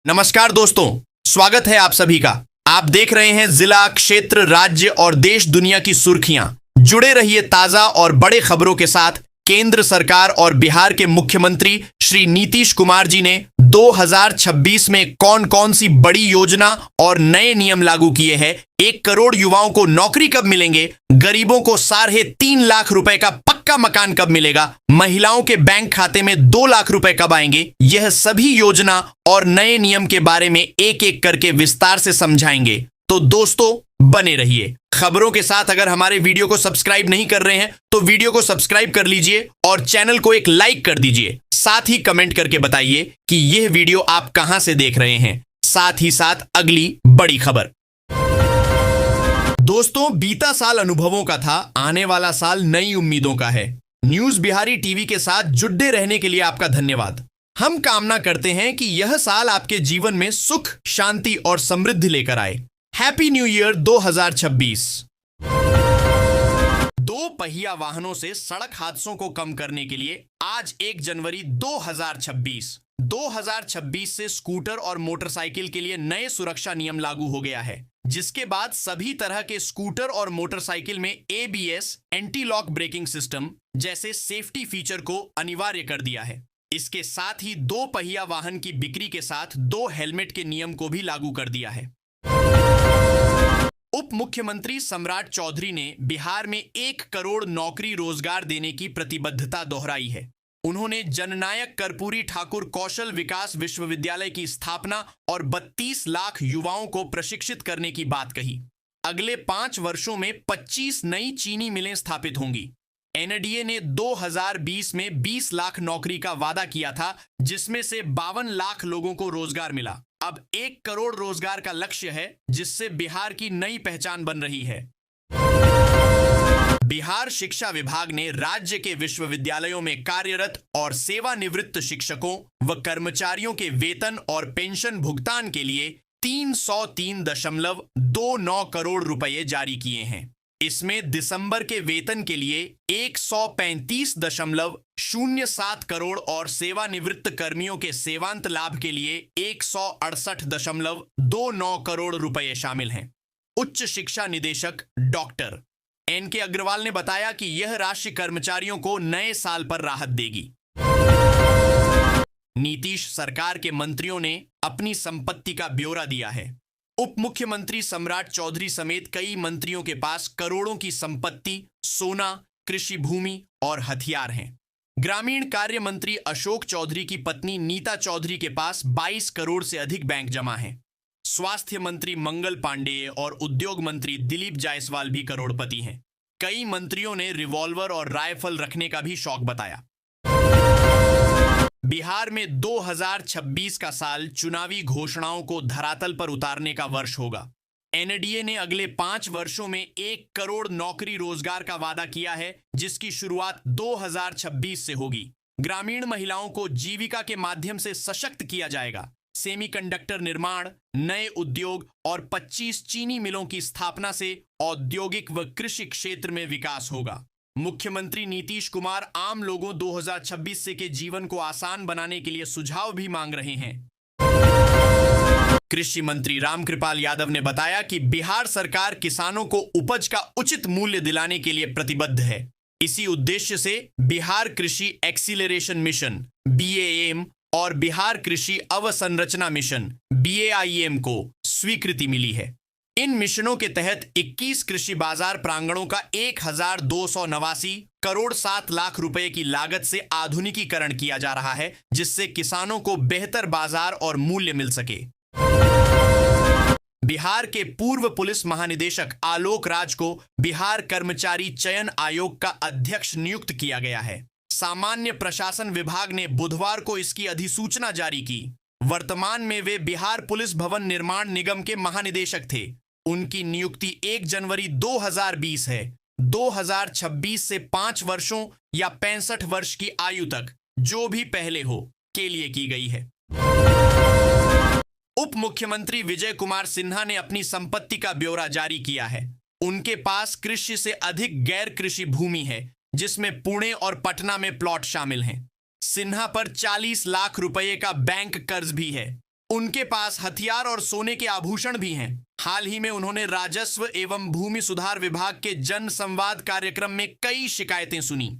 नमस्कार दोस्तों, स्वागत है आप सभी का। आप देख रहे हैं जिला, क्षेत्र, राज्य और देश दुनिया की सुर्खियां। जुड़े रहिए ताजा और बड़े खबरों के साथ। केंद्र सरकार और बिहार के मुख्यमंत्री श्री नीतीश कुमार जी ने 2026 में कौन कौन सी बड़ी योजना और नए नियम लागू किए हैं। 1 करोड़ युवाओं को नौकरी कब मिलेंगे, गरीबों को 3.5 लाख रुपए का पक्का मकान कब मिलेगा, महिलाओं के बैंक खाते में 2 लाख रुपए कब आएंगे, यह सभी योजना और नए नियम के बारे में एक एक करके विस्तार से समझाएंगे। तो दोस्तों बने रहिए खबरों के साथ। अगर हमारे वीडियो को सब्सक्राइब नहीं कर रहे हैं तो वीडियो को सब्सक्राइब कर लीजिए और चैनल को एक लाइक कर दीजिए। साथ ही कमेंट करके बताइए कि यह वीडियो आप कहां से देख रहे हैं। साथ ही साथ अगली बड़ी खबर। दोस्तों, बीता साल अनुभवों का था, आने वाला साल नई उम्मीदों का है। न्यूज बिहारी टीवी के साथ जुड़े रहने के लिए आपका धन्यवाद। हम कामना करते हैं कि यह साल आपके जीवन में सुख, शांति और समृद्धि लेकर आए। Happy new year 2026। 2 पहिया वाहनों से सड़क हादसों को कम करने के लिए आज 1 जनवरी 2026 से स्कूटर और मोटरसाइकिल के लिए नए सुरक्षा नियम लागू हो गया है, जिसके बाद सभी तरह के स्कूटर और मोटरसाइकिल में ABS anti lock braking system जैसे सेफ्टी फीचर को अनिवार्य कर दिया है। इसके साथ ही 2 पहिया वाहन की बिक्री के साथ 2 हेलमेट के नियम को भी लागू कर दिया है। उप मुख्यमंत्री सम्राट चौधरी ने बिहार में 1 करोड़ नौकरी रोजगार देने की प्रतिबद्धता दोहराई है। उन्होंने जननायक कर्पूरी ठाकुर कौशल विकास विश्वविद्यालय की स्थापना और 32 लाख युवाओं को प्रशिक्षित करने की बात कही। अगले 5 वर्षों में 25 नई चीनी मिलें स्थापित होंगी। NDA ने 2020 में 20 लाख नौकरी का वादा किया था, जिसमें से 52 लाख लोगों को रोजगार मिला। अब 1 करोड़ रोजगार का लक्ष्य है, जिससे बिहार की नई पहचान बन रही है। बिहार शिक्षा विभाग ने राज्य के विश्वविद्यालयों में कार्यरत और सेवानिवृत्त शिक्षकों व कर्मचारियों के वेतन और पेंशन भुगतान के लिए 303.29 करोड़ रुपए जारी किए हैं। इसमें दिसंबर के वेतन के लिए 135.07 करोड़ और सेवानिवृत्त कर्मियों के सेवांत लाभ के लिए 168.29 करोड़ रुपए शामिल हैं। उच्च शिक्षा निदेशक डॉक्टर NK अग्रवाल ने बताया कि यह राशि कर्मचारियों को नए साल पर राहत देगी। नीतीश सरकार के मंत्रियों ने अपनी संपत्ति का ब्यौरा दिया है। उप मुख्यमंत्री सम्राट चौधरी समेत कई मंत्रियों के पास करोड़ों की संपत्ति, सोना, कृषि भूमि और हथियार हैं। ग्रामीण कार्य मंत्री अशोक चौधरी की पत्नी नीता चौधरी के पास 22 करोड़ से अधिक बैंक जमा हैं। स्वास्थ्य मंत्री मंगल पांडेय और उद्योग मंत्री दिलीप जायसवाल भी करोड़पति हैं। कई मंत्रियों ने रिवॉल्वर और राइफल रखने का भी शौक बताया। बिहार में 2026 का साल चुनावी घोषणाओं को धरातल पर उतारने का वर्ष होगा। NDA ने अगले 5 वर्षों में 1 करोड़ नौकरी रोजगार का वादा किया है, जिसकी शुरुआत 2026 से होगी। ग्रामीण महिलाओं को जीविका के माध्यम से सशक्त किया जाएगा। सेमीकंडक्टर निर्माण, नए उद्योग और 25 चीनी मिलों की स्थापना से औद्योगिक व कृषि क्षेत्र में विकास होगा। मुख्यमंत्री नीतीश कुमार आम लोगों 2026 से के जीवन को आसान बनाने के लिए सुझाव भी मांग रहे हैं। कृषि मंत्री रामकृपाल यादव ने बताया कि बिहार सरकार किसानों को उपज का उचित मूल्य दिलाने के लिए प्रतिबद्ध है। इसी उद्देश्य से बिहार कृषि एक्सीलरेशन मिशन BAM और बिहार कृषि अवसंरचना मिशन BAIM को स्वीकृति मिली है। इन मिशनों के तहत 21 कृषि बाजार प्रांगणों का 1289 करोड़ 7 लाख रुपए की लागत से आधुनिकीकरण किया जा रहा है, जिससे किसानों को बेहतर बाजार और मूल्य मिल सके। बिहार के पूर्व पुलिस महानिदेशक आलोक राज को बिहार कर्मचारी चयन आयोग का अध्यक्ष नियुक्त किया गया है। सामान्य प्रशासन विभाग ने बुधवार को इसकी अधिसूचना जारी की। वर्तमान में वे बिहार पुलिस भवन निर्माण निगम के महानिदेशक थे। उनकी नियुक्ति 1 जनवरी 2020 है। 2026 से 5 वर्षों या 65 वर्ष की आयु तक, जो भी पहले हो, के लिए की गई है। उप मुख्यमंत्री विजय कुमार सिन्हा ने अपनी संपत्ति का ब्यौरा जारी किया है। उनके पास कृषि से अधिक गैर कृषि भूमि है, जिसमें पुणे और पटना में प्लॉट शामिल हैं। सिन्हा पर 40 लाख रुपए का बैंक कर्ज भी है। उनके पास हथियार और सोने के आभूषण भी हैं। हाल ही में उन्होंने राजस्व एवं भूमि सुधार विभाग के जन संवाद कार्यक्रम में कई शिकायतें सुनी।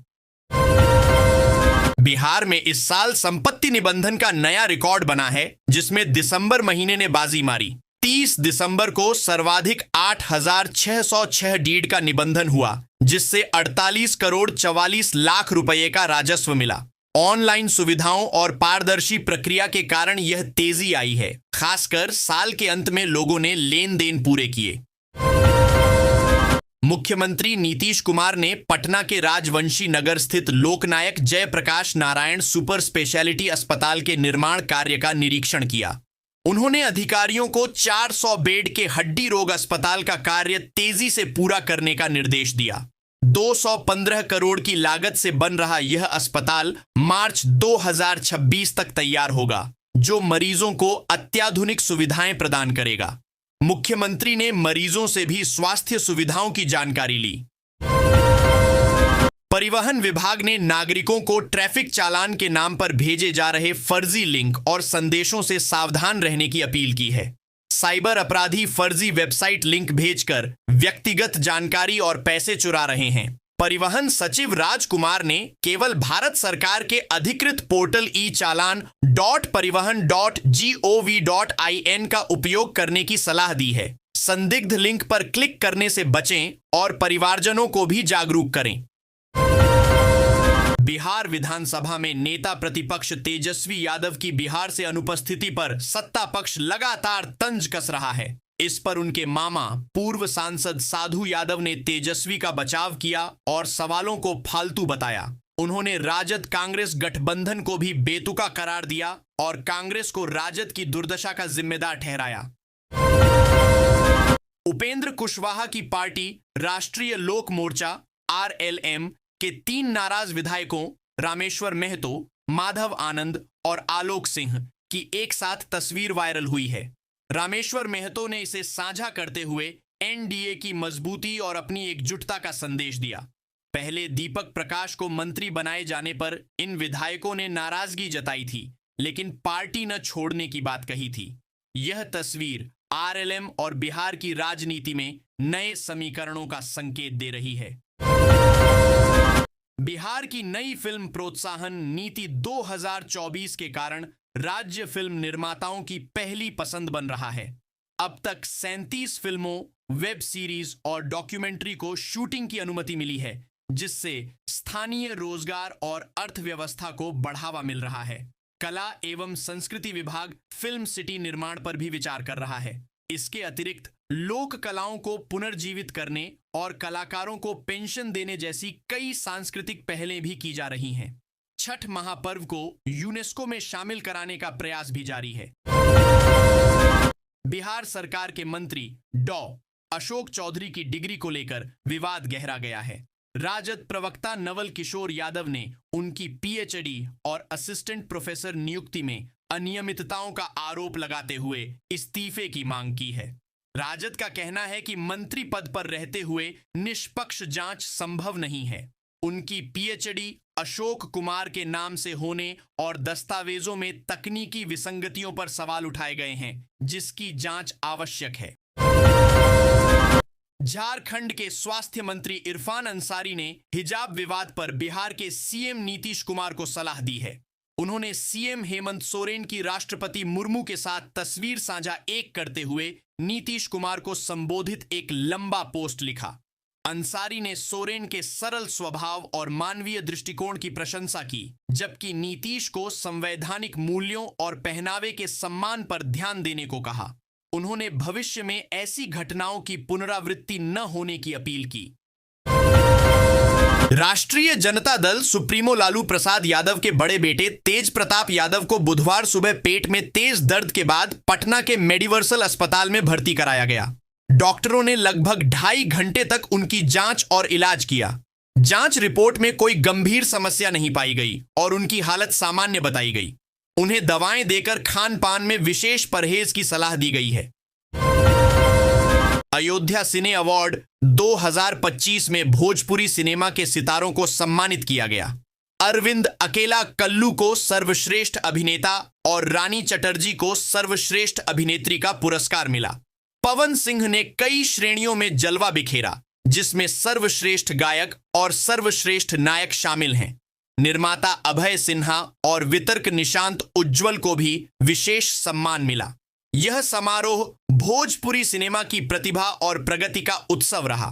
बिहार में इस साल संपत्ति निबंधन का नया रिकॉर्ड बना है, जिसमें दिसंबर महीने ने बाजी मारी। 30 दिसंबर को सर्वाधिक 8,606 डीड का निबंधन हुआ, जिससे 48 करोड़ 44 लाख रुपए का राजस्व मिला। ऑनलाइन सुविधाओं और पारदर्शी प्रक्रिया के कारण यह तेजी आई है। खासकर साल के अंत में लोगों ने लेन देन पूरे किए। मुख्यमंत्री नीतीश कुमार ने पटना के राजवंशी नगर स्थित लोकनायक जयप्रकाश नारायण सुपर स्पेशलिटी अस्पताल के निर्माण कार्य का निरीक्षण किया। उन्होंने अधिकारियों को 400 बेड के हड्डी रोग अस्पताल का कार्य तेजी से पूरा करने का निर्देश दिया। 215 करोड़ की लागत से बन रहा यह अस्पताल मार्च 2026 तक तैयार होगा, जो मरीजों को अत्याधुनिक सुविधाएं प्रदान करेगा। मुख्यमंत्री ने मरीजों से भी स्वास्थ्य सुविधाओं की जानकारी ली। परिवहन विभाग ने नागरिकों को ट्रैफिक चालान के नाम पर भेजे जा रहे फर्जी लिंक और संदेशों से सावधान रहने की अपील की है। साइबर अपराधी फर्जी वेबसाइट लिंक भेजकर व्यक्तिगत जानकारी और पैसे चुरा रहे हैं। परिवहन सचिव राजकुमार ने केवल भारत सरकार के अधिकृत पोर्टल e-चालान.परिवहन.gov.in का उपयोग करने की सलाह दी है। संदिग्ध लिंक पर क्लिक करने से बचें और परिवारजनों को भी जागरूक करें। बिहार विधानसभा में नेता प्रतिपक्ष तेजस्वी यादव की बिहार से अनुपस्थिति पर सत्ता पक्ष लगातार तंज कस रहा है। इस पर उनके मामा पूर्व सांसद साधु यादव ने तेजस्वी का बचाव किया और सवालों को फालतू बताया। उन्होंने राजद कांग्रेस गठबंधन को भी बेतुका करार दिया और कांग्रेस को राजद की दुर्दशा का जिम्मेदार ठहराया। उपेंद्र कुशवाहा की पार्टी राष्ट्रीय लोक मोर्चा RLM के 3 नाराज विधायकों रामेश्वर महतो, माधव आनंद और आलोक सिंह की एक साथ तस्वीर वायरल हुई है। रामेश्वर महतो ने इसे साझा करते हुए NDA की मजबूती और अपनी एकजुटता का संदेश दिया। पहले दीपक प्रकाश को मंत्री बनाए जाने पर इन विधायकों ने नाराजगी जताई थी, लेकिन पार्टी न छोड़ने की बात कही थी। यह तस्वीर RLM और बिहार की राजनीति में नए समीकरणों का संकेत दे रही है। बिहार की नई फिल्म प्रोत्साहन नीति 2024 के कारण राज्य फिल्म निर्माताओं की पहली पसंद बन रहा है। अब तक 37 फिल्मों, वेब सीरीज और डॉक्यूमेंट्री को शूटिंग की अनुमति मिली है, जिससे स्थानीय रोजगार और अर्थव्यवस्था को बढ़ावा मिल रहा है। कला एवं संस्कृति विभाग फिल्म सिटी निर्माण पर भी विचार कर रहा है। इसके अतिरिक्त लोक कलाओं को पुनर्जीवित करने और कलाकारों को पेंशन देने जैसी कई सांस्कृतिक पहलें भी की जा रही हैं। छठ महापर्व को यूनेस्को में शामिल कराने का प्रयास भी जारी है। बिहार सरकार के मंत्री डॉ अशोक चौधरी की डिग्री को लेकर विवाद गहरा गया है। राजद प्रवक्ता नवल किशोर यादव ने उनकी PhD और असिस्टेंट प्रोफेसर नियुक्ति में अनियमितताओं का आरोप लगाते हुए इस्तीफे की मांग की है। राजद का कहना है कि मंत्री पद पर रहते हुए निष्पक्ष जांच संभव नहीं है। उनकी PhD अशोक कुमार के नाम से होने और दस्तावेजों में तकनीकी विसंगतियों पर सवाल उठाए गए हैं, जिसकी जांच आवश्यक है। झारखंड के स्वास्थ्य मंत्री इरफान अंसारी ने हिजाब विवाद पर बिहार के CM नीतीश कुमार को सलाह दी है। उन्होंने CM हेमंत सोरेन की राष्ट्रपति मुर्मू के साथ तस्वीर साझा करते हुए नीतीश कुमार को संबोधित एक लंबा पोस्ट लिखा। अंसारी ने सोरेन के सरल स्वभाव और मानवीय दृष्टिकोण की प्रशंसा की, जबकि नीतीश को संवैधानिक मूल्यों और पहनावे के सम्मान पर ध्यान देने को कहा। उन्होंने भविष्य में ऐसी घटनाओं की पुनरावृत्ति न होने की अपील की। राष्ट्रीय जनता दल सुप्रीमो लालू प्रसाद यादव के बड़े बेटे तेज प्रताप यादव को बुधवार सुबह पेट में तेज दर्द के बाद पटना के मेडिवर्सल अस्पताल में भर्ती कराया गया। डॉक्टरों ने लगभग 2.5 घंटे तक उनकी जांच और इलाज किया। जांच रिपोर्ट में कोई गंभीर समस्या नहीं पाई गई और उनकी हालत सामान्य बताई गई। उन्हें दवाएं देकर खान पान में विशेष परहेज की सलाह दी गई है। अयोध्या सिने अवार्ड 2025 में भोजपुरी सिनेमा के सितारों को सम्मानित किया गया। अरविंद अकेला कल्लू को सर्वश्रेष्ठ अभिनेता और रानी चटर्जी को सर्वश्रेष्ठ अभिनेत्री का पुरस्कार मिला। पवन सिंह ने कई श्रेणियों में जलवा बिखेरा, जिसमें सर्वश्रेष्ठ गायक और सर्वश्रेष्ठ नायक शामिल हैं। निर्माता अभय सिन्हा और वितरक निशांत उज्ज्वल को भी विशेष सम्मान मिला। यह समारोह भोजपुरी सिनेमा की प्रतिभा और प्रगति का उत्सव रहा।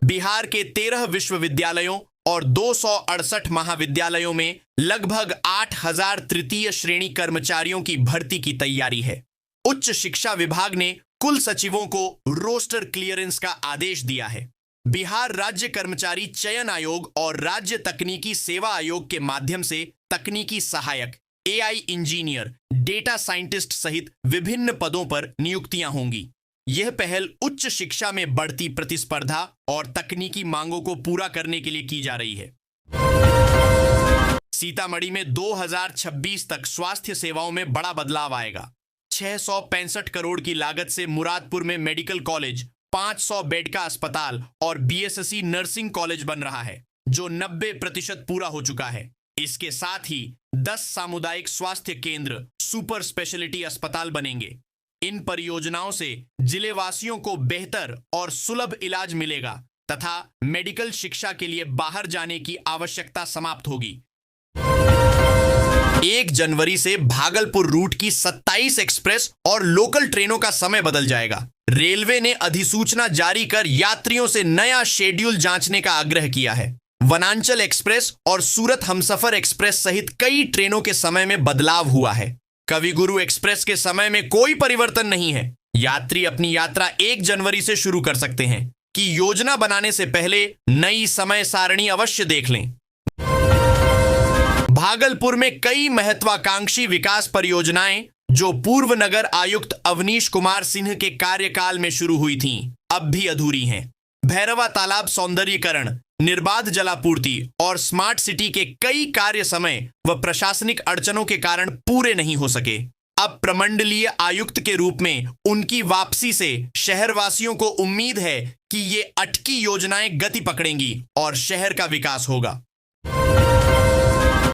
बिहार के 13 विश्वविद्यालयों और 268 महाविद्यालयों में लगभग 8,000 तृतीय श्रेणी कर्मचारियों की भर्ती की तैयारी है। उच्च शिक्षा विभाग ने कुल सचिवों को रोस्टर क्लियरेंस का आदेश दिया है। बिहार राज्य कर्मचारी चयन आयोग और राज्य तकनीकी सेवा आयोग के माध्यम से तकनीकी सहायक, एआई इंजीनियर, डेटा साइंटिस्ट सहित विभिन्न पदों पर नियुक्तियां होंगी। यह पहल उच्च शिक्षा में बढ़ती प्रतिस्पर्धा और तकनीकी मांगों को पूरा करने के लिए की जा रही है। सीतामढ़ी में 2026 तक स्वास्थ्य सेवाओं में बड़ा बदलाव आएगा। 665 करोड़ की लागत से मुरादपुर में मेडिकल कॉलेज, 500 बेड का अस्पताल और बीएससी नर्सिंग कॉलेज बन रहा है, जो 90% पूरा हो चुका है। इसके साथ ही 10 सामुदायिक स्वास्थ्य केंद्र, सुपर स्पेशलिटी अस्पताल बनेंगे। इन परियोजनाओं से जिलेवासियों को बेहतर और सुलभ इलाज मिलेगा तथा मेडिकल शिक्षा के लिए बाहर जाने की आवश्यकता समाप्त होगी। 1 जनवरी से भागलपुर रूट की 27 एक्सप्रेस और लोकल ट्रेनों का समय बदल जाएगा। रेलवे ने अधिसूचना जारी कर यात्रियों से नया शेड्यूल जांचने का आग्रह किया है। वनांचल एक्सप्रेस और सूरत हमसफर एक्सप्रेस सहित कई ट्रेनों के समय में बदलाव हुआ है। कविगुरु एक्सप्रेस के समय में कोई परिवर्तन नहीं है। यात्री अपनी यात्रा 1 जनवरी से शुरू कर सकते हैं कि योजना बनाने से पहले नई समय सारणी अवश्य देख लें। भागलपुर में कई महत्वाकांक्षी विकास परियोजनाएं जो पूर्व नगर आयुक्त अवनीश कुमार सिंह के कार्यकाल में शुरू हुई थीं, अब भी अधूरी हैं। भैरवा तालाब सौंदर्यीकरण, निर्बाध जलापूर्ति और स्मार्ट सिटी के कई कार्य समय व प्रशासनिक अड़चनों के कारण पूरे नहीं हो सके। अब प्रमंडलीय आयुक्त के रूप में उनकी वापसी से शहरवासियों को उम्मीद है कि ये अटकी योजनाएं गति पकड़ेंगी और शहर का विकास होगा।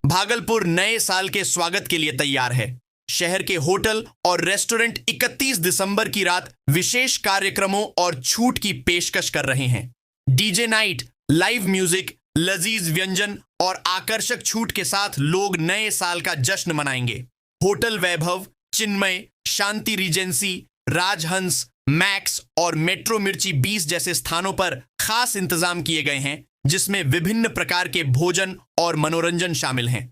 भागलपुर नए साल के स्वागत के लिए तैयार है। शहर के होटल और रेस्टोरेंट 31 दिसंबर की रात विशेष कार्यक्रमों और छूट की पेशकश कर रहे हैं। डीजे नाइट, लाइव म्यूजिक, लजीज व्यंजन और आकर्षक छूट के साथ लोग नए साल का जश्न मनाएंगे। होटल वैभव, चिन्मय, शांति रीजेंसी, राजहंस, मैक्स और मेट्रो मिर्ची 20 जैसे स्थानों पर खास इंतजाम किए गए हैं, जिसमें विभिन्न प्रकार के भोजन और मनोरंजन शामिल हैं।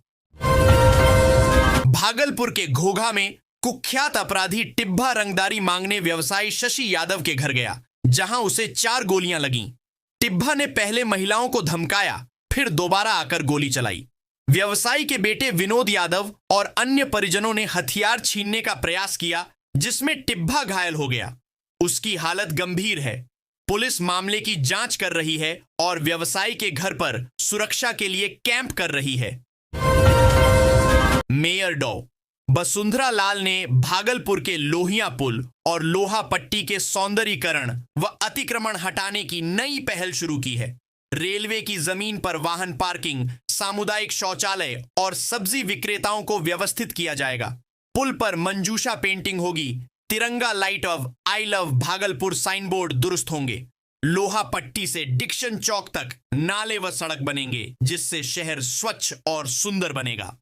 भागलपुर के घोघा में कुख्यात अपराधी टिब्बा रंगदारी मांगने व्यवसायी शशि यादव के घर गया, जहां उसे 4 गोलियां लगीं। टिब्बा ने पहले महिलाओं को धमकाया, फिर दोबारा आकर गोली चलाई। व्यवसायी के बेटे विनोद यादव और अन्य परिजनों ने हथियार छीनने का प्रयास किया, जिसमें टिब्बा घायल हो गया। उसकी हालत गंभीर है। पुलिस मामले की जांच कर रही है और व्यवसायी के घर पर सुरक्षा के लिए कैंप कर रही है। मेयर डॉ वसुंधरा लाल ने भागलपुर के लोहिया पुल और लोहा पट्टी के सौंदर्यीकरण व अतिक्रमण हटाने की नई पहल शुरू की है। रेलवे की जमीन पर वाहन पार्किंग, सामुदायिक शौचालय और सब्जी विक्रेताओं को व्यवस्थित किया जाएगा। पुल पर मंजूषा पेंटिंग होगी। तिरंगा light off I love Bhagalpur sign board दुरुस्त होंगे। लोहा पट्टी से डिक्शन चौक तक नाले व सड़क बनेंगे, जिससे शहर स्वच्छ और सुंदर बनेगा।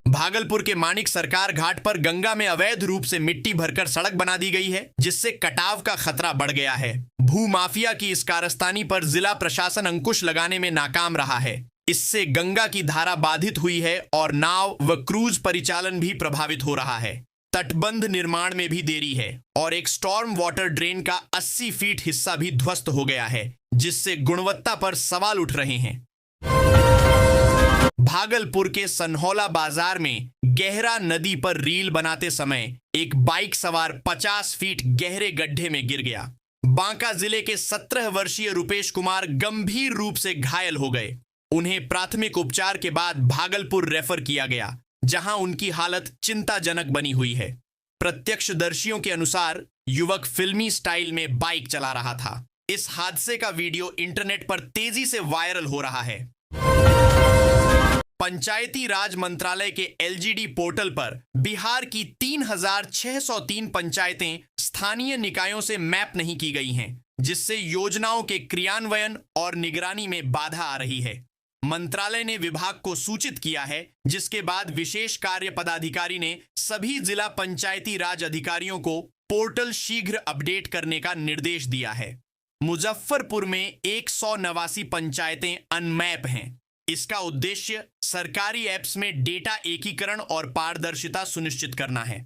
भागलपुर के मानिक सरकार घाट पर गंगा में अवैध रूप से मिट्टी भरकर सड़क बना दी गई है, जिससे कटाव का खतरा बढ़ गया है। भूमाफिया की इस कारस्तानी पर जिला प्रशासन अंकुश लगाने में नाकाम रहा है। इससे गंगा की धारा बाधित हुई है और नाव व क्रूज परिचालन भी प्रभावित हो रहा है। तटबंध निर्माण में भी देरी है और एक स्टॉर्म वाटर ड्रेन का 80 फीट हिस्सा भी ध्वस्त हो गया है, जिससे गुणवत्ता पर सवाल उठ रहे हैं। भागलपुर के सनहौला बाजार में गहरा नदी पर रील बनाते समय एक बाइक सवार 50 फीट गहरे गड्ढे में गिर गया। बांका जिले के 17 वर्षीय रुपेश कुमार गंभीर रूप से घायल हो गए। उन्हें प्राथमिक उपचार के बाद भागलपुर रेफर किया गया, जहां उनकी हालत चिंताजनक बनी हुई है। प्रत्यक्षदर्शियों के अनुसार युवक फिल्मी स्टाइल में बाइक चला रहा था। इस हादसे का वीडियो इंटरनेट पर तेजी से वायरल हो रहा है। पंचायती राज मंत्रालय के एलजीडी पोर्टल पर बिहार की 3,603 पंचायतें स्थानीय निकायों से मैप नहीं की गई हैं, जिससे योजनाओं के क्रियान्वयन और निगरानी में बाधा आ रही है। मंत्रालय ने विभाग को सूचित किया है, जिसके बाद विशेष कार्य पदाधिकारी ने सभी जिला पंचायती राज अधिकारियों को पोर्टल शीघ्र अपडेट करने का निर्देश दिया है। मुजफ्फरपुर में 189 पंचायतें अनमैप हैं। इसका उद्देश्य सरकारी ऐप्स में डेटा एकीकरण और पारदर्शिता सुनिश्चित करना है।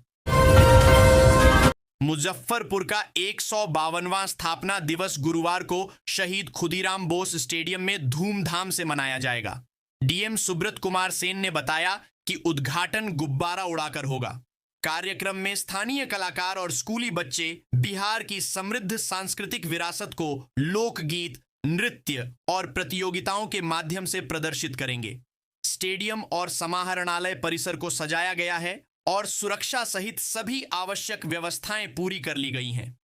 मुजफ्फरपुर का 152वां स्थापना दिवस गुरुवार को शहीद खुदीराम बोस स्टेडियम में धूमधाम से मनाया जाएगा। डीएम सुब्रत कुमार सेन ने बताया कि उद्घाटन गुब्बारा उड़ाकर होगा। कार्यक्रम में स्थानीय कलाकार और स्कूली बच्चे बिहार की समृद्ध सांस्कृतिक विरासत को लोकगीत, नृत्य और प्रतियोगिताओं के माध्यम से प्रदर्शित करेंगे। स्टेडियम और समाहरणालय परिसर को सजाया गया है और सुरक्षा सहित सभी आवश्यक व्यवस्थाएं पूरी कर ली गई हैं।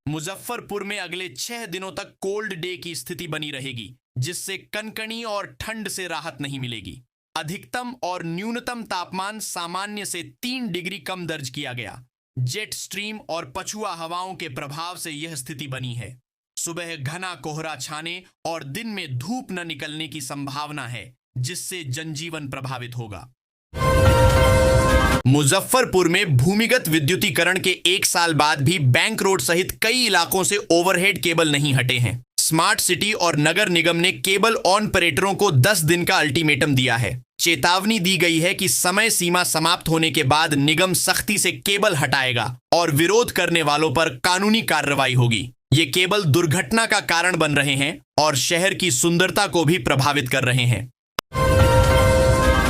मुजफ्फरपुर में अगले 6 दिनों तक कोल्ड डे की स्थिति बनी रहेगी, जिससे कनकनी और ठंड से राहत नहीं मिलेगी। अधिकतम और न्यूनतम तापमान सामान्य से 3 डिग्री कम दर्ज किया गया। जेट स्ट्रीम और पछुआ हवाओं के प्रभाव से यह स्थिति बनी है। सुबह घना कोहरा छाने और दिन में धूप न निकलने की संभावना है, जिससे जनजीवन प्रभावित होगा। मुजफ्फरपुर में भूमिगत विद्युतीकरण के 1 साल बाद भी बैंक रोड सहित कई इलाकों से ओवरहेड केबल नहीं हटे हैं। स्मार्ट सिटी और नगर निगम ने केबल ऑपरेटरों को 10 दिन का अल्टीमेटम दिया है। चेतावनी दी गई है कि समय सीमा समाप्त होने के बाद निगम सख्ती से केबल हटाएगा और विरोध करने वालों पर कानूनी कार्रवाई होगी। ये केबल दुर्घटना का कारण बन रहे हैं और शहर की सुंदरता को भी प्रभावित कर रहे हैं।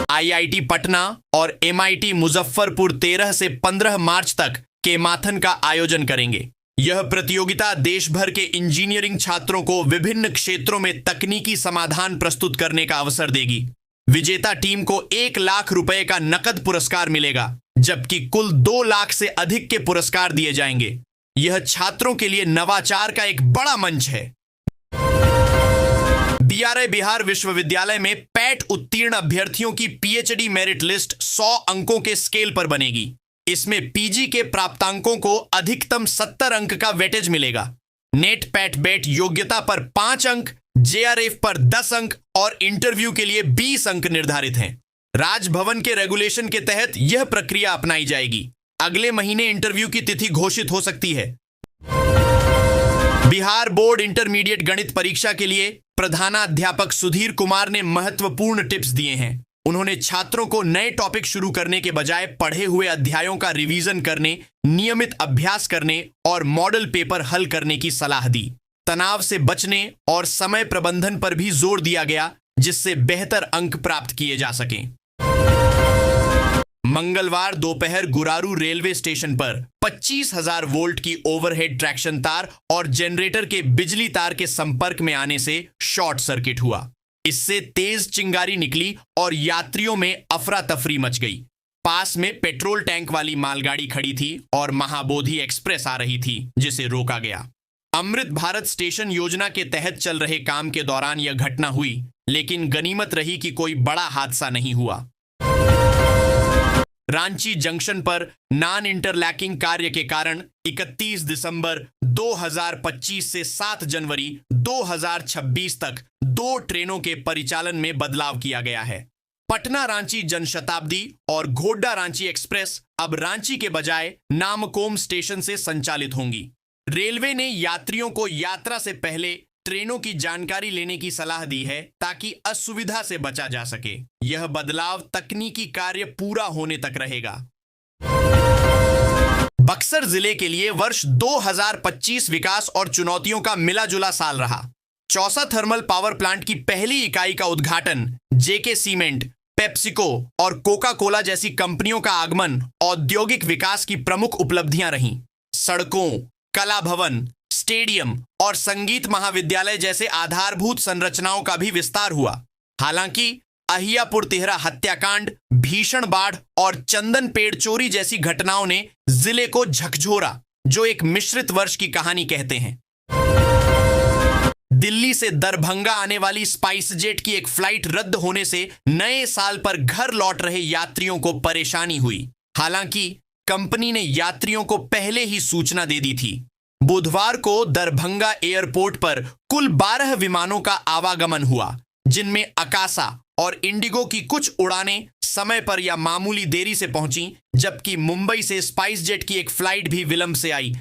आईआईटी पटना और एमआईटी मुजफ्फरपुर 13 से 15 मार्च तक केमाथन का आयोजन करेंगे। यह प्रतियोगिता देश भर के इंजीनियरिंग छात्रों को विभिन्न क्षेत्रों में तकनीकी समाधान प्रस्तुत करने का अवसर देगी। विजेता टीम को 1 लाख रुपए का नकद पुरस्कार मिलेगा, जबकि कुल 2 लाख से अधिक के पुरस्कार दिए जाएंगे। यह छात्रों के लिए नवाचार का एक बड़ा मंच है। डीआरआई बिहार विश्वविद्यालय में पैट उत्तीर्ण अभ्यर्थियों की पीएचडी मेरिट लिस्ट 100 अंकों के स्केल पर बनेगी। इसमें पीजी के प्राप्तांकों को अधिकतम 70 अंक का वेटेज मिलेगा। नेट पैट बेट योग्यता पर 5 अंक, जेआरएफ पर 10 अंक और इंटरव्यू के लिए 20 अंक निर्धारित हैं। राजभवन के रेगुलेशन के तहत यह प्रक्रिया अपनाई जाएगी। अगले महीने इंटरव्यू की तिथि घोषित हो सकती है। बिहार बोर्ड इंटरमीडिएट गणित परीक्षा के लिए प्रधानाध्यापक सुधीर कुमार ने महत्वपूर्ण टिप्स दिए हैं। उन्होंने छात्रों को नए टॉपिक शुरू करने के बजाय पढ़े हुए अध्यायों का रिवीजन करने, नियमित अभ्यास करने और मॉडल पेपर हल करने की सलाह दी। तनाव से बचने और समय प्रबंधन पर भी जोर दिया गया, जिससे बेहतर अंक प्राप्त किए जा सकें। मंगलवार दोपहर गुरारू रेलवे स्टेशन पर 25,000 वोल्ट की ओवरहेड ट्रैक्शन तार और जनरेटर के बिजली तार के संपर्क में आने से शॉर्ट सर्किट हुआ। इससे तेज चिंगारी निकली और यात्रियों में अफरा तफरी मच गई। पास में पेट्रोल टैंक वाली मालगाड़ी खड़ी थी और महाबोधि एक्सप्रेस आ रही थी, जिसे रोका गया। अमृत भारत स्टेशन योजना के तहत चल रहे काम के दौरान यह घटना हुई, लेकिन गनीमत रही कि कोई बड़ा हादसा नहीं हुआ। रांची जंक्शन पर नॉन इंटरलैकिंग कार्य के कारण 31 दिसंबर 2025 से 7 जनवरी 2026 तक 2 ट्रेनों के परिचालन में बदलाव किया गया है। पटना रांची जनशताब्दी और घोड़ा रांची एक्सप्रेस अब रांची के बजाय नामकोम स्टेशन से संचालित होंगी। रेलवे ने यात्रियों को यात्रा से पहले ट्रेनों की जानकारी लेने की सलाह दी है, ताकि असुविधा से बचा जा सके। यह बदलाव तकनीकी कार्य पूरा होने तक रहेगा। बक्सर जिले के लिए वर्ष 2025 विकास और चुनौतियों का मिला जुला साल रहा। चौसा थर्मल पावर प्लांट की पहली इकाई का उद्घाटन, जेके सीमेंट, पेप्सिको और कोका कोला जैसी कंपनियों का आगमन औद्योगिक विकास की प्रमुख उपलब्धियां रहीं। सड़कों, कला भवन, स्टेडियम और संगीत महाविद्यालय जैसे आधारभूत संरचनाओं का भी विस्तार हुआ। हालांकि अहियापुर तिहरा हत्याकांड, भीषण बाढ़ और चंदन पेड़ चोरी जैसी घटनाओं ने जिले को झकझोरा। जो एक मिश्रित वर्ष की कहानी कहते हैं। दिल्ली से दरभंगा आने वाली स्पाइस जेट की एक फ्लाइट रद्द होने से नए साल पर घर लौट रहे यात्रियों को परेशानी हुई। हालांकि कंपनी ने यात्रियों को पहले ही सूचना दे दी थी। बुधवार को दरभंगा एयरपोर्ट पर कुल 12 विमानों का आवागमन हुआ, जिनमें अकासा और इंडिगो की कुछ उड़ानें समय पर या मामूली देरी से पहुंची, जबकि मुंबई से स्पाइस जेट की एक फ्लाइट भी विलंब से आई।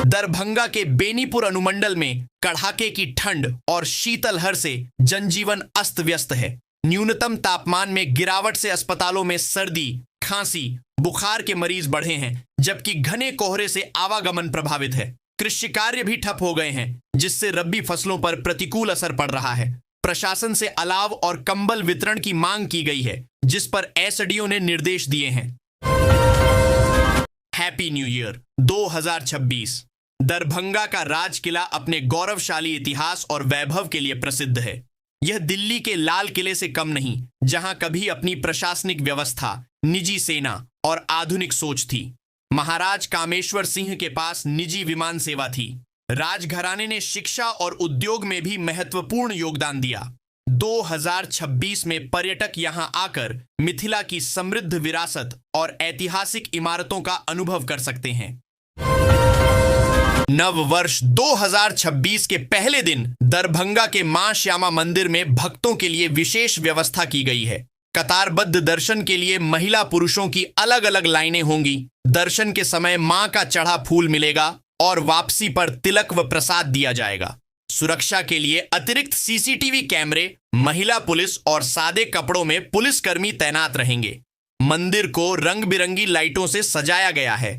दरभंगा के बेनीपुर अनुमंडल में कड़ाके की ठंड और शीतलहर से जनजीवन अस्त व्यस्त है। न्यूनतम तापमान में गिरावट से अस्पतालों में सर्दी, खांसी, बुखार के मरीज बढ़े हैं, जबकि घने कोहरे से आवागमन प्रभावित है। कृषि कार्य भी ठप हो गए हैं, जिससे रबी फसलों पर प्रतिकूल असर पड़ रहा है। प्रशासन से अलाव और कंबल वितरण की मांग की गई है, जिस पर एसडीओ ने निर्देश दिए हैं। Happy new year 2026। दरभंगा का राज किला अपने गौरवशाली इतिहास और वैभव के लिए प्रसिद्ध है। यह दिल्ली के लाल किले से कम नहीं, जहां कभी अपनी प्रशासनिक व्यवस्था, निजी सेना और आधुनिक सोच थी। महाराज कामेश्वर सिंह के पास निजी विमान सेवा थी। राजघराने ने शिक्षा और उद्योग में भी महत्वपूर्ण योगदान दिया। 2026 में पर्यटक यहां आकर मिथिला की समृद्ध विरासत और ऐतिहासिक इमारतों का अनुभव कर सकते हैं। नव वर्ष 2026 के पहले दिन दरभंगा के मां श्यामा मंदिर में भक्तों के लिए विशेष व्यवस्था की गई है। कतारबद्ध दर्शन के लिए महिला पुरुषों की अलग अलग लाइनें होंगी। दर्शन के समय मां का चढ़ा फूल मिलेगा और वापसी पर तिलक व प्रसाद दिया जाएगा। सुरक्षा के लिए अतिरिक्त सीसीटीवी कैमरे, महिला पुलिस और सादे कपड़ों में पुलिसकर्मी तैनात रहेंगे। मंदिर को रंग बिरंगी लाइटों से सजाया गया है।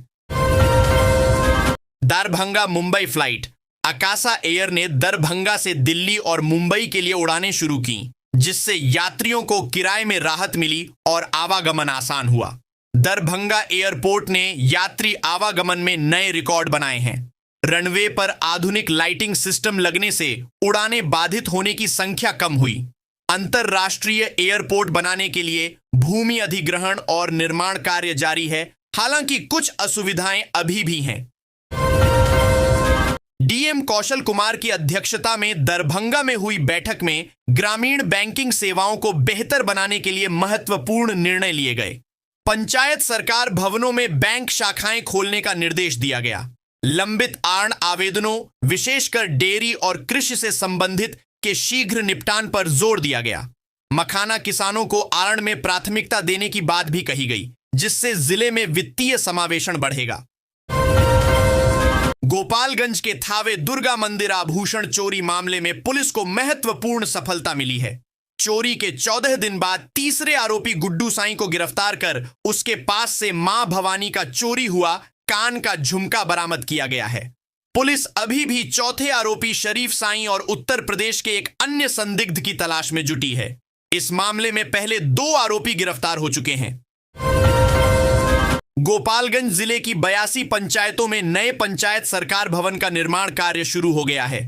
दरभंगा मुंबई फ्लाइट। अकासा एयर ने दरभंगा से दिल्ली और मुंबई के लिए उड़ानें शुरू की, जिससे यात्रियों को किराए में राहत मिली और आवागमन आसान हुआ। दरभंगा एयरपोर्ट ने यात्री आवागमन में नए रिकॉर्ड बनाए हैं। रनवे पर आधुनिक लाइटिंग सिस्टम लगने से उड़ानें बाधित होने की संख्या कम हुई। अंतरराष्ट्रीय एयरपोर्ट बनाने के लिए भूमि अधिग्रहण और निर्माण कार्य जारी है, हालांकि कुछ असुविधाएं अभी भी हैं। डीएम कौशल कुमार की अध्यक्षता में दरभंगा में हुई बैठक में ग्रामीण बैंकिंग सेवाओं को बेहतर बनाने के लिए महत्वपूर्ण निर्णय लिए गए। पंचायत सरकार भवनों में बैंक शाखाएं खोलने का निर्देश दिया गया। लंबित आर्ण आवेदनों, विशेषकर डेयरी और कृषि से संबंधित के शीघ्र निपटान पर जोर दिया गया। मखाना किसानों को आर्ण में प्राथमिकता देने की बात भी कही गई, जिससे जिले में वित्तीय समावेशन बढ़ेगा। गोपालगंज के थावे दुर्गा मंदिर आभूषण चोरी मामले में पुलिस को महत्वपूर्ण सफलता मिली है। चोरी के 14 दिन बाद तीसरे आरोपी गुड्डू साईं को गिरफ्तार कर उसके पास से मां भवानी का चोरी हुआ कान का झुमका बरामद किया गया है। पुलिस अभी भी चौथे आरोपी शरीफ साईं और उत्तर प्रदेश के एक अन्य संदिग्ध की तलाश में जुटी है। इस मामले में पहले 2 आरोपी गिरफ्तार हो चुके हैं। गोपालगंज जिले की 82 पंचायतों में नए पंचायत सरकार भवन का निर्माण कार्य शुरू हो गया है।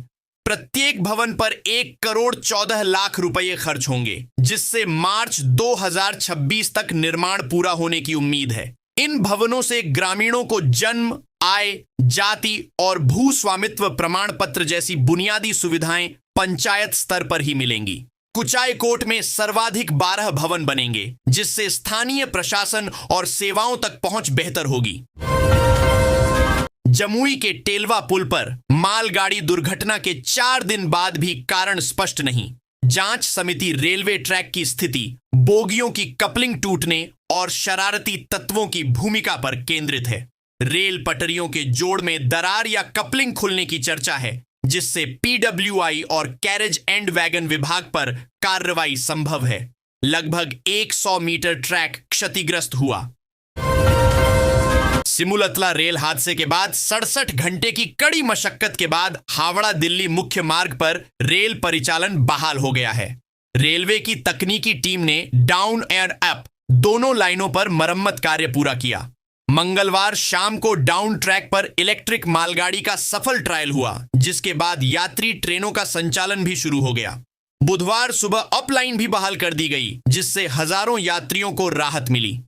प्रत्येक भवन पर 1 करोड़ 14 लाख रुपए खर्च होंगे, जिससे मार्च 2026 तक निर्माण पूरा होने की उम्मीद है। इन भवनों से ग्रामीणों को जन्म, आय, जाति और भू स्वामित्व प्रमाण पत्र जैसी बुनियादी सुविधाएं पंचायत स्तर पर ही मिलेंगी। कुचायकोट में सर्वाधिक 12 भवन बनेंगे, जिससे स्थानीय प्रशासन और सेवाओं तक पहुंच बेहतर होगी। जमुई के टेलवा पुल पर मालगाड़ी दुर्घटना के 4 दिन बाद भी कारण स्पष्ट नहीं। जांच समिति रेलवे ट्रैक की स्थिति, बोगियों की कपलिंग टूटने और शरारती तत्वों की भूमिका पर केंद्रित है। रेल पटरियों के जोड़ में दरार या कपलिंग खुलने की चर्चा है, जिससे पीडब्ल्यूआई और कैरेज एंड वैगन विभाग पर कार्रवाई संभव है। लगभग 100 मीटर ट्रैक क्षतिग्रस्त हुआ। सिमुलतला रेल हादसे के बाद 67 घंटे की कड़ी मशक्कत के बाद हावड़ा दिल्ली मुख्य मार्ग पर रेल परिचालन बहाल हो गया है। रेलवे की तकनीकी टीम ने डाउन एंड अप दोनों लाइनों पर मरम्मत कार्य पूरा किया। मंगलवार शाम को डाउन ट्रैक पर इलेक्ट्रिक मालगाड़ी का सफल ट्रायल हुआ, जिसके बाद यात्री ट्रेनों का संचालन भी शुरू हो गया। बुधवार सुबह अप लाइन भी बहाल कर दी गई, जिससे हजारों यात्रियों को राहत मिली।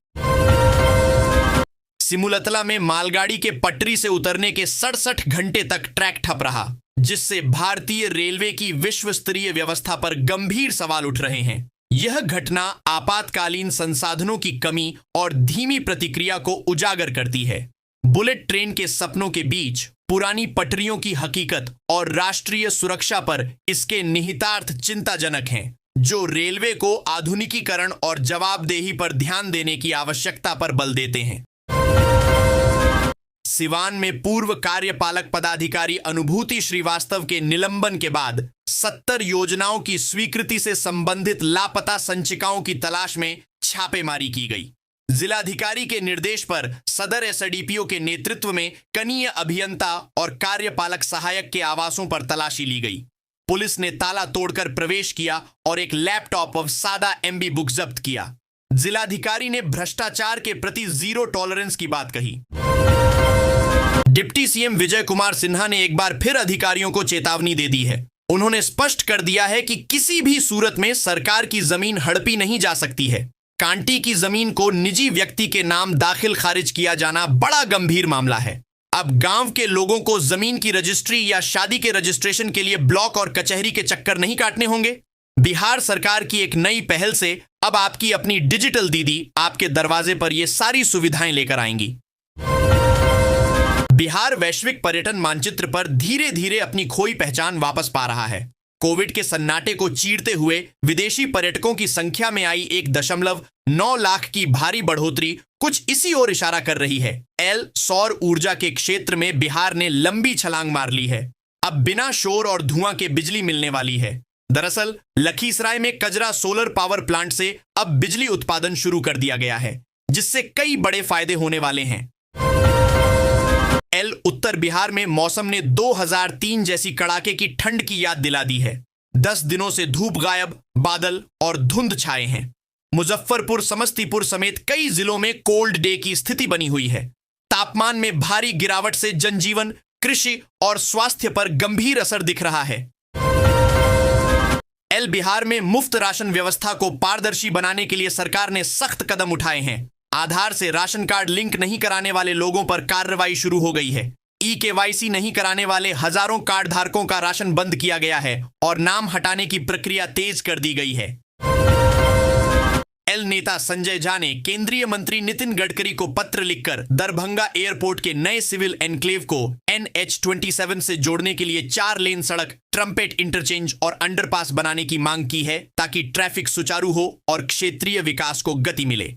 सिमुलतला में मालगाड़ी के पटरी से उतरने के 67 घंटे तक ट्रैक ठप रहा, जिससे भारतीय रेलवे की विश्व स्तरीय व्यवस्था पर गंभीर सवाल उठ रहे हैं। यह घटना आपातकालीन संसाधनों की कमी और धीमी प्रतिक्रिया को उजागर करती है। बुलेट ट्रेन के सपनों के बीच पुरानी पटरियों की हकीकत और राष्ट्रीय सुरक्षा पर इसके निहितार्थ चिंताजनक हैं, जो रेलवे को आधुनिकीकरण और जवाबदेही पर ध्यान देने की आवश्यकता पर बल देते हैं। सिवान में पूर्व कार्यपालक पदाधिकारी अनुभूति श्रीवास्तव के निलंबन के बाद 70 योजनाओं की स्वीकृति से संबंधित लापता संचिकाओं की तलाश में छापेमारी की गई। जिलाधिकारी के निर्देश पर सदर एसडीपीओ के नेतृत्व में कनीय अभियंता और कार्यपालक सहायक के आवासों पर तलाशी ली गई। पुलिस ने ताला तोड़कर प्रवेश किया और एक लैपटॉप और सादा एमबी बुक जब्त किया। जिलाधिकारी ने भ्रष्टाचार के प्रति जीरो टॉलरेंस की बात कही। डिप्टी सीएम विजय कुमार सिन्हा ने एक बार फिर अधिकारियों को चेतावनी दे दी है। उन्होंने स्पष्ट कर दिया है कि किसी भी सूरत में सरकार की जमीन हड़पी नहीं जा सकती है। कांटी की जमीन को निजी व्यक्ति के नाम दाखिल खारिज किया जाना बड़ा गंभीर मामला है। अब गांव के लोगों को जमीन की रजिस्ट्री या शादी के रजिस्ट्रेशन के लिए ब्लॉक और कचहरी के चक्कर नहीं काटने होंगे। बिहार सरकार की एक नई पहल से अब आपकी अपनी डिजिटल दीदी आपके दरवाजे पर ये सारी सुविधाएं लेकर आएंगी। बिहार वैश्विक पर्यटन मानचित्र पर धीरे धीरे अपनी खोई पहचान वापस पा रहा है। कोविड के सन्नाटे को चीरते हुए विदेशी पर्यटकों की संख्या में आई 1.9 लाख की भारी बढ़ोतरी कुछ इसी ओर इशारा कर रही है। सौर ऊर्जा के क्षेत्र में बिहार ने लंबी छलांग मार ली है। अब बिना शोर और धुआं के बिजली मिलने वाली है। दरअसल लखीसराय में कजरा सोलर पावर प्लांट से अब बिजली उत्पादन शुरू कर दिया गया है, जिससे कई बड़े फायदे होने वाले हैं। उत्तर बिहार में मौसम ने 2003 जैसी कड़ाके की ठंड की याद दिला दी है। 10 दिनों से धूप गायब, बादल और धुंध छाए हैं। मुजफ्फरपुर, समस्तीपुर समेत कई जिलों में कोल्ड डे की स्थिति बनी हुई है। तापमान में भारी गिरावट से जनजीवन, कृषि और स्वास्थ्य पर गंभीर असर दिख रहा है। बिहार में मुफ्त राशन व्यवस्था को पारदर्शी बनाने के लिए सरकार ने सख्त कदम उठाए हैं। आधार से राशन कार्ड लिंक नहीं कराने वाले लोगों पर कार्रवाई शुरू हो गई है। केवाईसी नहीं कराने वाले हजारों कार्ड धारकों का राशन बंद किया गया है और नाम हटाने की प्रक्रिया तेज कर दी गई है। नेता संजय झा ने केंद्रीय मंत्री नितिन गडकरी को पत्र लिखकर दरभंगा एयरपोर्ट के नए सिविल एनक्लेव को NH27 से जोड़ने के लिए 4 लेन सड़क, ट्रम्पेट इंटरचेंज और अंडरपास बनाने की मांग की है, ताकि ट्रैफिक सुचारू हो और क्षेत्रीय विकास को गति मिले।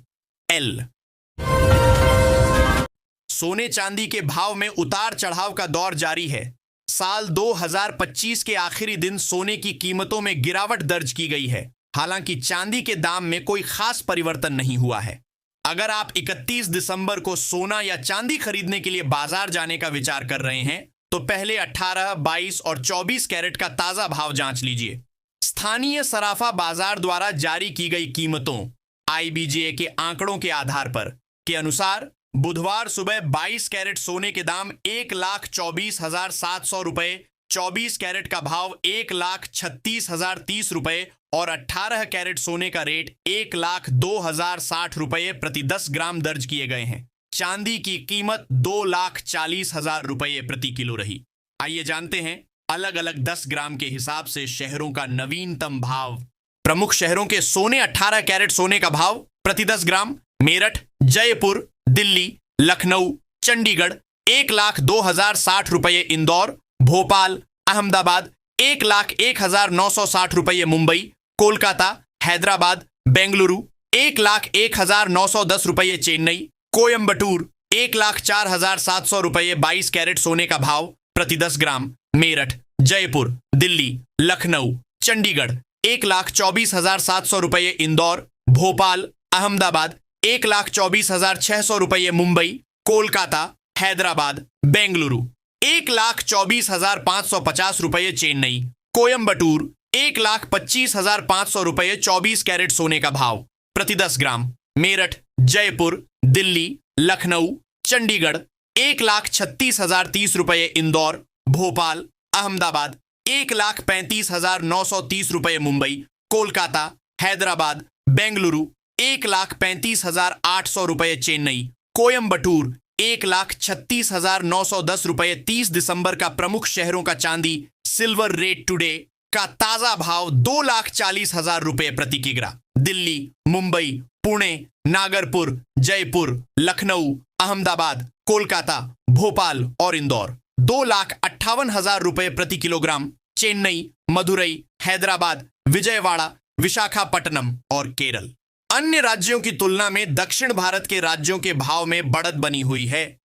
सोने चांदी के भाव में उतार चढ़ाव का दौर जारी है। साल 2025 के आखिरी दिन सोने की कीमतों में गिरावट दर्ज की गई है। हालांकि चांदी के दाम में कोई खास परिवर्तन नहीं हुआ है। अगर आप 31 दिसंबर को सोना या चांदी खरीदने के लिए बाजार जाने का विचार कर रहे हैं, तो पहले 18, 22 और 24 कैरेट का ताजा भाव जांच लीजिए। स्थानीय सराफा बाजार द्वारा जारी की गई कीमतों IBJ के आंकड़ों के आधार पर के अनुसार बुधवार सुबह 22 कैरेट सोने के दाम 1,24,700 रुपए, 24 कैरेट का भाव 1,36,030 रुपए और 18 कैरेट सोने का रेट 1,02,060 रुपए प्रति 10 ग्राम दर्ज किए गए हैं। चांदी की कीमत 2,40,000 रुपए प्रति किलो रही। आइए जानते हैं अलग अलग 10 ग्राम के हिसाब से शहरों का नवीनतम भाव। प्रमुख शहरों के सोने 18 कैरेट सोने का भाव प्रति 10 ग्राम: मेरठ, जयपुर, दिल्ली, लखनऊ, चंडीगढ़ 1,02,060 रुपये, इंदौर, भोपाल, अहमदाबाद 1,01,960 रुपये, मुंबई, कोलकाता, हैदराबाद, बेंगलुरु 1,01,910 रुपये, चेन्नई, कोयंबटूर 1,04,700 रुपये 22 कैरेट सोने का भाव प्रति 10 ग्राम, मेरठ, जयपुर, दिल्ली, लखनऊ, चंडीगढ़ 1,24,700 रुपये, इंदौर, भोपाल, अहमदाबाद 1,24,600 रुपये, मुंबई, कोलकाता, हैदराबाद, बेंगलुरु 1,24,550 रुपये, चेन्नई, कोयंबटूर 1,25,500 रुपये 24 कैरेट सोने का भाव प्रति 10 ग्राम, मेरठ, जयपुर, दिल्ली, लखनऊ, चंडीगढ़ 1,36,030 रुपये, इंदौर, भोपाल, अहमदाबाद 1,35,930 रुपये, मुंबई, कोलकाता, हैदराबाद, बेंगलुरु 1,35,800 रुपये, चेन्नई, कोयंबटूर 1,36,910 रुपए 30 दिसंबर का प्रमुख शहरों का चांदी सिल्वर रेट टुडे का ताजा भाव 2,40,000 रुपए प्रति किग्रा। दिल्ली, मुंबई, पुणे, नागरपुर, जयपुर, लखनऊ, अहमदाबाद, कोलकाता, भोपाल और इंदौर 2,58,000 रुपए प्रति किलोग्राम। चेन्नई, मदुरई, हैदराबाद, विजयवाड़ा, विशाखापट्टनम और केरल। अन्य राज्यों की तुलना में दक्षिण भारत के राज्यों के भाव में बढ़त बनी हुई है।